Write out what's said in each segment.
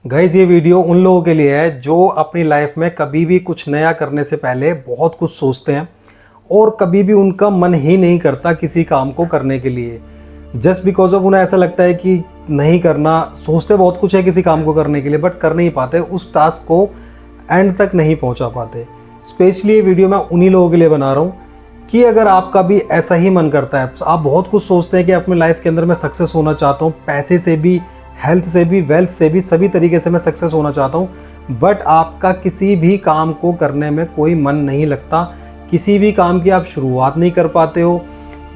Guys ये video उन लोगों के लिए है जो अपनी लाइफ में कभी भी कुछ नया करने से पहले बहुत कुछ सोचते हैं और कभी भी उनका मन ही नहीं करता किसी काम को करने के लिए। जस्ट बिकॉज ऑफ उन्हें ऐसा लगता है कि नहीं करना, सोचते बहुत कुछ है किसी काम को करने के लिए बट कर नहीं पाते, उस टास्क को एंड तक नहीं पहुंचा पाते। स्पेशली ये वीडियो मैं उन्हीं लोगों के लिए बना रहा हूँ कि अगर आपका भी ऐसा ही मन करता है, आप बहुत कुछ सोचते हैं कि अपनी लाइफ के अंदर मैं सक्सेस होना चाहता हूँ, पैसे से भी, हेल्थ से भी, वेल्थ से भी, सभी तरीके से मैं सक्सेस होना चाहता हूँ, बट आपका किसी भी काम को करने में कोई मन नहीं लगता, किसी भी काम की आप शुरुआत नहीं कर पाते हो,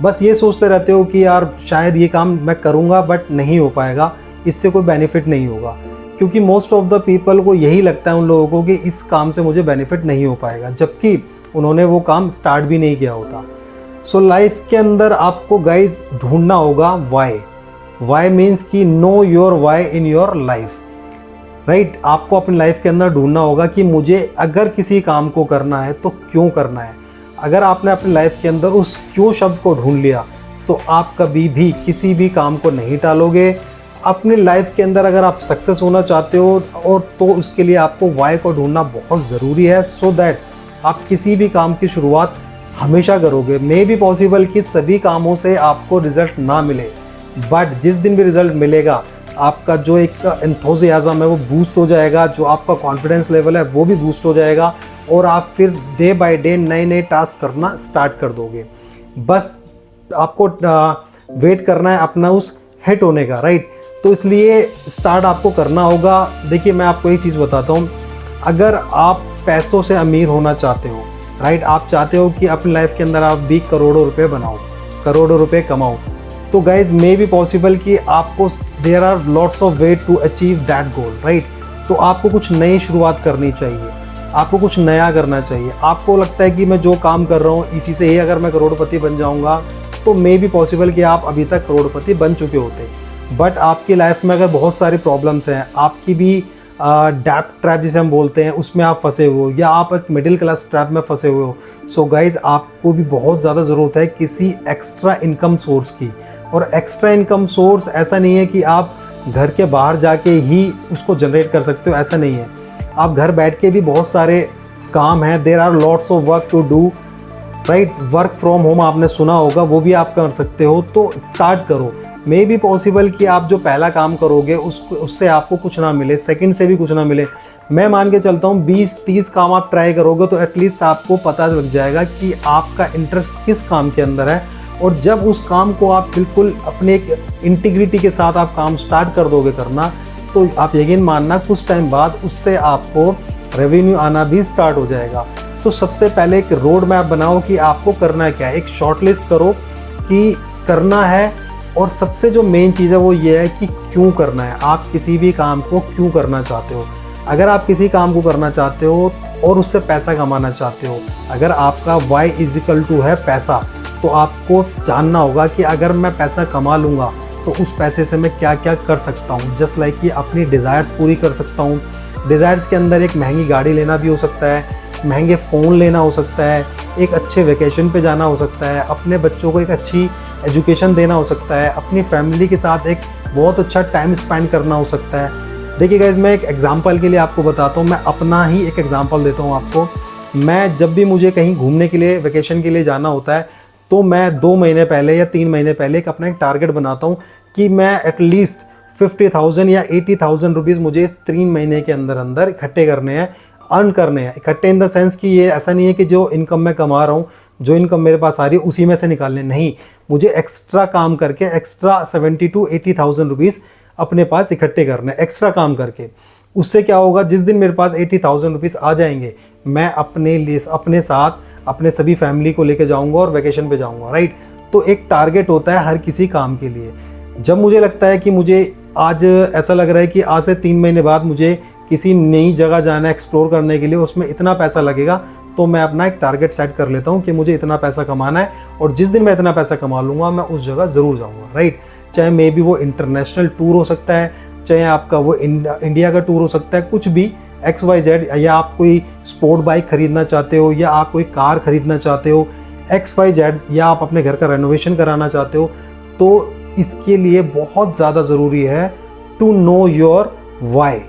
बस ये सोचते रहते हो कि यार शायद ये काम मैं करूँगा बट नहीं हो पाएगा, इससे कोई बेनिफिट नहीं होगा। क्योंकि मोस्ट ऑफ द पीपल को यही लगता है उन लोगों को कि इस काम से मुझे बेनिफिट नहीं हो पाएगा, जबकि उन्होंने वो काम स्टार्ट भी नहीं किया होता। सो लाइफ के अंदर आपको गाइज ढूंढना होगा वाई मीन्स कि know your why in your life, right. आपको अपनी लाइफ के अंदर ढूंढना होगा कि मुझे अगर किसी काम को करना है तो क्यों करना है। अगर आपने अपनी लाइफ के अंदर उस क्यों शब्द को ढूंढ लिया तो आप कभी भी किसी भी काम को नहीं टालोगे। अपनी लाइफ के अंदर अगर आप सक्सेस होना चाहते हो और तो उसके लिए आपको वाई को ढूंढना बहुत ज़रूरी है, सो दैट आप किसी भी काम की शुरुआत हमेशा करोगे। मे भी पॉसिबल कि सभी कामों से आपको रिजल्ट ना मिले, बट जिस दिन भी रिजल्ट मिलेगा आपका जो एक एंथुसियाज्म है वो बूस्ट हो जाएगा, जो आपका कॉन्फिडेंस लेवल है वो भी बूस्ट हो जाएगा और आप फिर डे बाय डे नए नए टास्क करना स्टार्ट कर दोगे। बस आपको वेट करना है अपना उस हिट होने का, राइट। तो इसलिए स्टार्ट आपको करना होगा। देखिए मैं आपको एक चीज़ बताता हूँ, अगर आप पैसों से अमीर होना चाहते हो, राइट, आप चाहते हो कि अपनी लाइफ के अंदर आप भी करोड़ों रुपए बनाओ, करोड़ों रुपए कमाओ, तो गाइज मे बी पॉसिबल कि आपको there are lots of way to achieve that goal, right. तो आपको कुछ नई शुरुआत करनी चाहिए, आपको कुछ नया करना चाहिए। आपको लगता है कि मैं जो काम कर रहा हूँ इसी से ही अगर मैं करोड़पति बन जाऊँगा, तो मे बी पॉसिबल कि आप अभी तक करोड़पति बन चुके होते, बट आपकी लाइफ में अगर बहुत सारी प्रॉब्लम्स हैं, आपकी भी डेब्ट ट्रैप जिसे हम बोलते हैं उसमें आप फंसे हुए हो, या आप एक मिडिल क्लास ट्रैप में फंसे हुए हो, सो गाइज आपको भी बहुत ज़्यादा ज़रूरत है किसी एक्स्ट्रा इनकम सोर्स की। और एक्स्ट्रा इनकम सोर्स ऐसा नहीं है कि आप घर के बाहर जाके ही उसको जनरेट कर सकते हो, ऐसा नहीं है। आप घर बैठ के भी बहुत सारे काम हैं, there are lots of work to do, right. Work from home आपने सुना होगा, वो भी आप कर सकते हो, तो स्टार्ट करो। मे बी पॉसिबल कि आप जो पहला काम करोगे उससे आपको कुछ ना मिले, सेकंड से भी कुछ ना मिले। मैं मान के चलता हूँ 20-30 काम आप ट्राई करोगे तो एटलीस्ट आपको पता लग जाएगा कि आपका इंटरेस्ट किस काम के अंदर है। और जब उस काम को आप बिल्कुल अपने एक इंटीग्रिटी के साथ आप काम स्टार्ट कर दोगे करना, तो आप यकीन मानना कुछ टाइम बाद उससे आपको रेवेन्यू आना भी स्टार्ट हो जाएगा। तो सबसे पहले एक रोड मैप बनाओ कि आपको करना क्या है, एक शॉर्ट लिस्ट करो कि करना है, और सबसे जो मेन चीज़ है वो ये है कि क्यों करना है। आप किसी भी काम को क्यों करना चाहते हो। अगर आप किसी काम को करना चाहते हो और उससे पैसा कमाना चाहते हो, अगर आपका वाई इज इक्वल टू है पैसा, तो आपको जानना होगा कि अगर मैं पैसा कमा लूँगा तो उस पैसे से मैं क्या क्या कर सकता हूँ। जस्ट लाइक कि अपनी डिज़ायर्स पूरी कर सकता हूँ। डिज़ायर्स के अंदर एक महंगी गाड़ी लेना भी हो सकता है, महंगे फ़ोन लेना हो सकता है, एक अच्छे वेकेशन पे जाना हो सकता है, अपने बच्चों को एक अच्छी एजुकेशन देना हो सकता है, अपनी फैमिली के साथ एक बहुत अच्छा टाइम स्पेंड करना हो सकता है। देखिए गाइज मैं एक एग्जांपल के लिए आपको बताता हूँ, मैं अपना ही एक एग्जांपल देता हूँ आपको। मैं जब भी मुझे कहीं घूमने के लिए, वेकेशन के लिए जाना होता है, तो मैं 2 महीने पहले या 3 महीने पहले एक अपना एक टारगेट बनाता हूँ कि मैं एटलीस्ट 50,000 या 80,000 रुपीज़ मुझे इस 3 महीने के अंदर अंदर इकट्ठे करने हैं, अर्न करने हैं। इकट्ठे इन द सेंस कि ये ऐसा नहीं है कि जो इनकम मैं कमा रहा हूँ, जो इनकम मेरे पास आ रही है उसी में से निकालने, नहीं, मुझे एक्स्ट्रा काम करके एक्स्ट्रा 70 to 80,000 रुपीज़ अपने पास इकट्ठे करने, एक्स्ट्रा काम करके। उससे क्या होगा, जिस दिन मेरे पास 80,000 रुपीज़ आ जाएंगे, मैं अपने लिए, अपने साथ अपने सभी फैमिली को लेके जाऊंगा और वेकेशन पे जाऊंगा, राइट। तो एक टारगेट होता है हर किसी काम के लिए। जब मुझे लगता है कि मुझे आज ऐसा लग रहा है कि आज से 3 महीने बाद मुझे किसी नई जगह जाना है एक्सप्लोर करने के लिए, उसमें इतना पैसा लगेगा, तो मैं अपना एक टारगेट सेट कर लेता हूँ कि मुझे इतना पैसा कमाना है और जिस दिन मैं इतना पैसा कमा लूँगा मैं उस जगह ज़रूर जाऊँगा, राइट। चाहे मे बी वो इंटरनेशनल टूर हो सकता है, चाहे आपका वो इंडिया का टूर हो सकता है, कुछ भी XYZ, या आप कोई स्पोर्ट बाइक खरीदना चाहते हो, या आप कोई कार खरीदना चाहते हो, XYZ, या आप अपने घर का रेनोवेशन कराना चाहते हो, तो इसके लिए बहुत ज़्यादा ज़रूरी है टू नो योर वाई।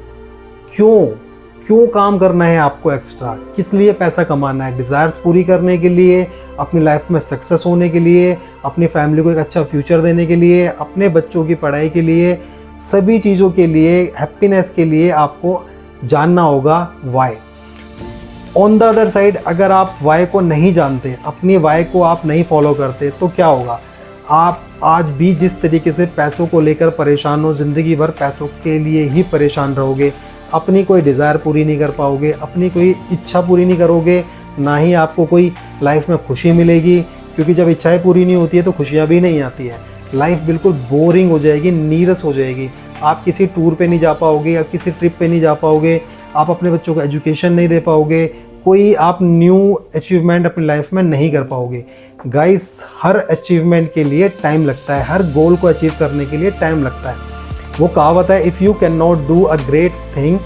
क्यों काम करना है आपको एक्स्ट्रा, किस लिए पैसा कमाना है? डिज़ायर्स पूरी करने के लिए, अपनी लाइफ में सक्सेस होने के लिए, अपनी फैमिली को एक अच्छा फ्यूचर देने के लिए, अपने बच्चों की पढ़ाई के लिए, सभी चीज़ों के लिए, हैप्पीनेस के लिए आपको जानना होगा why. On the other side, अगर आप वाई को नहीं जानते, अपनी वाई को आप नहीं फॉलो करते, तो क्या होगा? आप आज भी जिस तरीके से पैसों को लेकर परेशान हो, ज़िंदगी भर पैसों के लिए ही परेशान रहोगे, अपनी कोई डिज़ायर पूरी नहीं कर पाओगे, अपनी कोई इच्छा पूरी नहीं करोगे, ना ही आपको कोई लाइफ में खुशी मिलेगी, क्योंकि जब इच्छाएं पूरी नहीं होती है तो खुशियाँ भी नहीं आती है। लाइफ बिल्कुल बोरिंग हो जाएगी, नीरस हो जाएगी। आप किसी टूर पे नहीं जा पाओगे, आप किसी ट्रिप पे नहीं जा पाओगे, आप अपने बच्चों को एजुकेशन नहीं दे पाओगे, कोई आप न्यू अचीवमेंट अपनी लाइफ में नहीं कर पाओगे। गाइस, हर अचीवमेंट के लिए टाइम लगता है, हर गोल को अचीव करने के लिए टाइम लगता है। वो कहावत है, if you can not do a great thing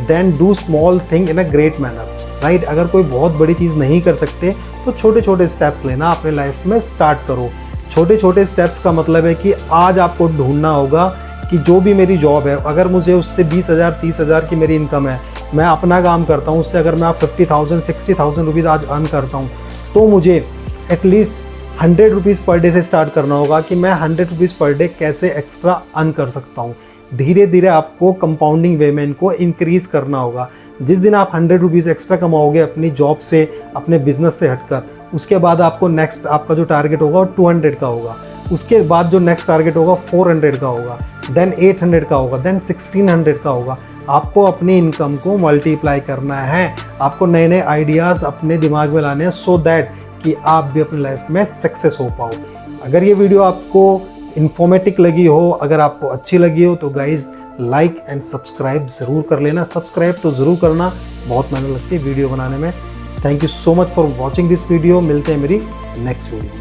then do small thing in a great manner, right? अगर कोई बहुत बड़ी चीज़ नहीं कर सकते तो छोटे छोटे स्टेप्स लेना अपने लाइफ में स्टार्ट करो। छोटे छोटे स्टेप्स का मतलब है कि आज आपको ढूंढना होगा कि जो भी मेरी जॉब है, अगर मुझे उससे 20,000 30,000 की मेरी इनकम है, मैं अपना काम करता हूँ, उससे अगर मैं 50,000 60,000 रुपीज़ आज अर्न करता हूँ, तो मुझे एटलीस्ट 100 रुपीज़ पर डे से स्टार्ट करना होगा कि मैं 100 रुपीज़ पर डे कैसे एक्स्ट्रा अर्न कर सकता हूँ। धीरे धीरे आपको कंपाउंडिंग वे में इनको इंक्रीज़ करना होगा। जिस दिन आप 100 रुपीज़ एक्स्ट्रा कमाओगे अपनी जॉब से, अपने बिजनेस से हटकर, उसके बाद आपको नेक्स्ट आपका जो टारगेट होगा वो 200 का होगा। उसके बाद जो नेक्स्ट टारगेट होगा 400 का होगा, देन 800 का होगा, देन 1600 का होगा। आपको अपनी इनकम को मल्टीप्लाई करना है, आपको नए नए आइडियाज़ अपने दिमाग में लाने हैं, सो दैट कि आप भी अपनी लाइफ में सक्सेस हो पाओ। अगर ये वीडियो आपको इन्फॉर्मेटिव लगी हो, अगर आपको अच्छी लगी हो, तो गाइज़ लाइक एंड सब्सक्राइब ज़रूर कर लेना। सब्सक्राइब तो ज़रूर करना, बहुत मेहनत लगती है वीडियो बनाने में। Thank you so much for watching this video. मिलते हैं मेरी नेक्स्ट वीडियो।